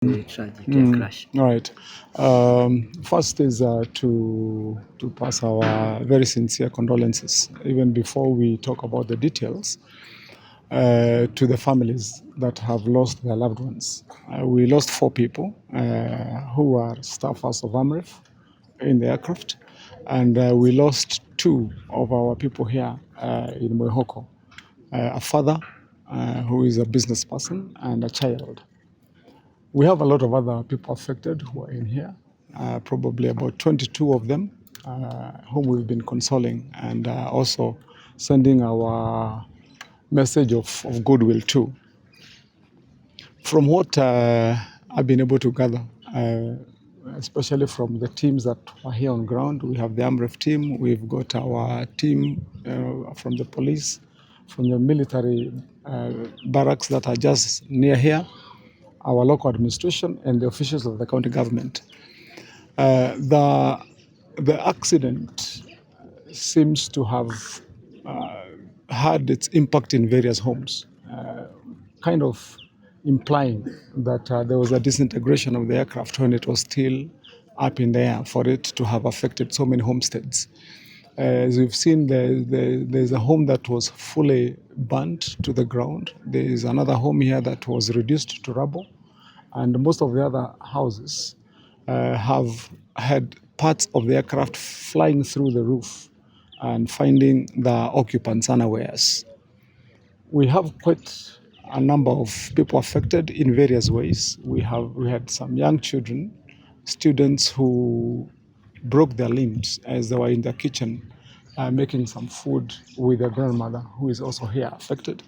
The tragic crash. All right. First is to pass our very sincere condolences, even before we talk about the details, to the families that have lost their loved ones. We lost 4 people who are staffers of AMREF in the aircraft, and we lost 2 of our people here in Mwihoko, a father who is a business person and a child. We have a lot of other people affected who are in here, probably about 22 of them, whom we've been consoling and also sending our message of goodwill to. From what I've been able to gather, especially from the teams that are here on ground, we have the AMREF team, we've got our team from the police, from the military barracks that are just near here, our local administration and the officials of the county government. The accident seems to have had its impact in various homes, kind of implying that there was a disintegration of the aircraft when it was still up in the air for it to have affected so many homesteads. As we've seen, there's a home that was fully burnt to the ground. There is another home here that was reduced to rubble. And most of the other houses have had parts of the aircraft flying through the roof and finding the occupants unawares. We have quite a number of people affected in various ways. We had some young children, students who broke their limbs as they were in the kitchen making some food with their grandmother, who is also here affected.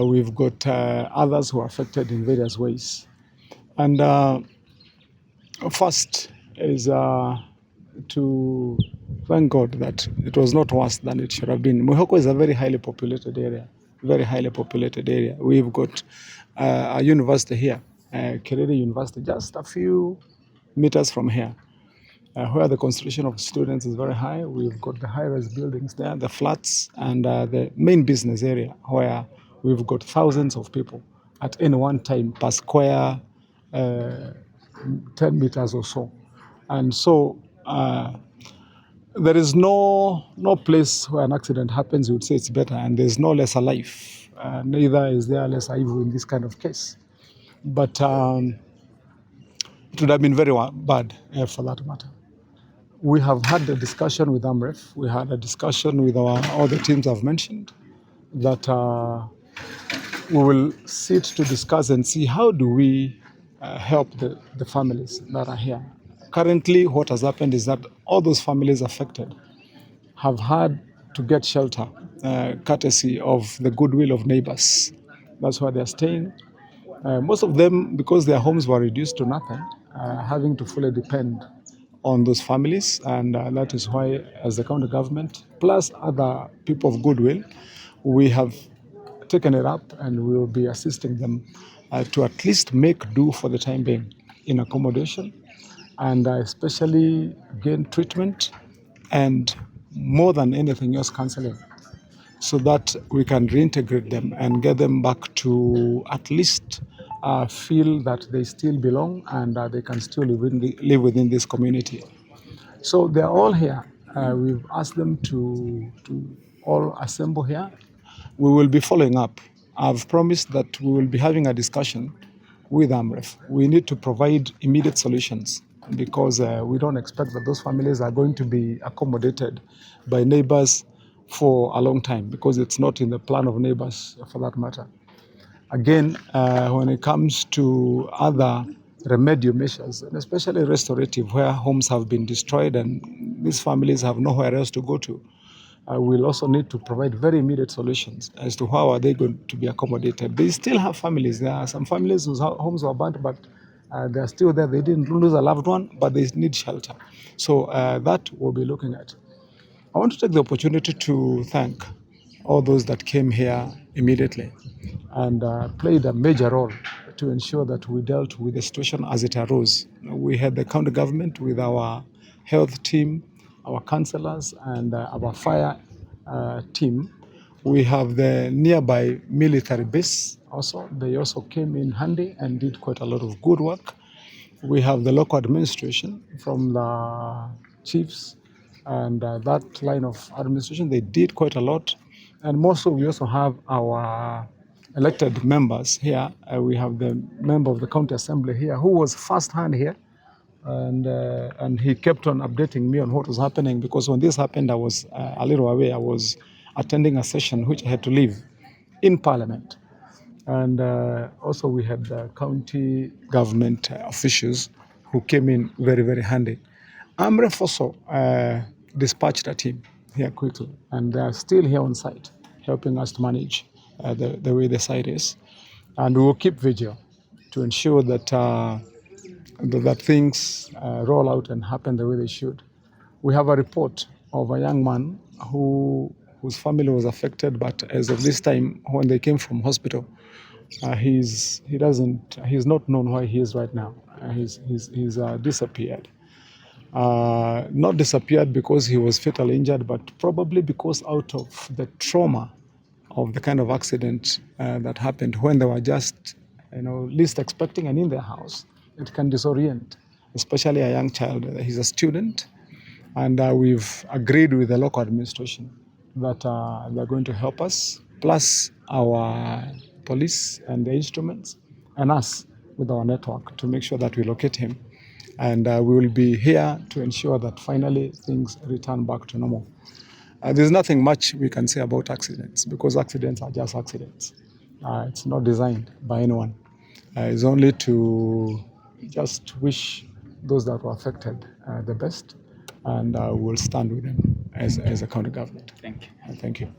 We've got others who are affected in various ways. And first is to thank God that it was not worse than it should have been. Mwihoko is a very highly populated area, We've got a university here, Kerere University, just a few meters from here, where the concentration of students is very high. We've got the high-rise buildings there, the flats, and the main business area where we've got thousands of people at any one time per square 10 meters or so. And so there is no place where an accident happens you would say it's better, and there's no lesser life. Neither is there lesser evil in this kind of case. But it would have been very bad for that matter. We have had a discussion with AMREF. We had a discussion with all the teams I've mentioned that we will sit to discuss and see how do we help the families that are here. Currently, what has happened is that all those families affected have had to get shelter, courtesy of the goodwill of neighbors. That's where they're staying. Most of them, because their homes were reduced to nothing, having to fully depend on those families, and that is why, as the county government, plus other people of goodwill, we have taken it up and we will be assisting them to at least make do for the time being in accommodation, and especially gain treatment, and more than anything else, counseling, so that we can reintegrate them and get them back to at least feel that they still belong and they can still live within this community. So they're all here. We've asked them to all assemble here. We will be following up. I've promised that we will be having a discussion with AMREF. We need to provide immediate solutions, because we don't expect that those families are going to be accommodated by neighbors for a long time, because it's not in the plan of neighbors for that matter. Again, when it comes to other remedial measures, and especially restorative, where homes have been destroyed and these families have nowhere else to go to, we'll also need to provide very immediate solutions as to how are they going to be accommodated. They still have families. There are some families whose homes were burnt, but they're still there. They didn't lose a loved one, but they need shelter. So that we'll be looking at. I want to take the opportunity to thank all those that came here immediately and played a major role to ensure that we dealt with the situation as it arose. We had the county government with our health team, our councillors, and our fire team. We have the nearby military base also. They also came in handy and did quite a lot of good work. We have the local administration from the chiefs and that line of administration. They did quite a lot. And mostly we also have our elected members here. We have the member of the county assembly here who was first hand here, and he kept on updating me on what was happening, because when this happened I was a little away. I was attending a session which I had to leave in parliament. And also we had the county government officials who came in very, very handy. AMREF also dispatched a team here quickly, and they are still here on site, helping us to manage the way the site is. And we will keep vigil to ensure that that things roll out and happen the way they should. We have a report of a young man whose family was affected, but as of this time, when they came from hospital, he's not known where he is right now. He's disappeared. Not disappeared because he was fatally injured, but probably because out of the trauma of the kind of accident that happened when they were just, least expecting and in their house. It can disorient, especially a young child. He's a student, and we've agreed with the local administration that they're going to help us, plus our police and the instruments, and us with our network to make sure that we locate him. And we will be here to ensure that finally things return back to normal. There's nothing much we can say about accidents, because accidents are just accidents. It's not designed by anyone. It's only to just wish those that were affected the best, and we'll stand with them as a county government. Thank you. Thank you.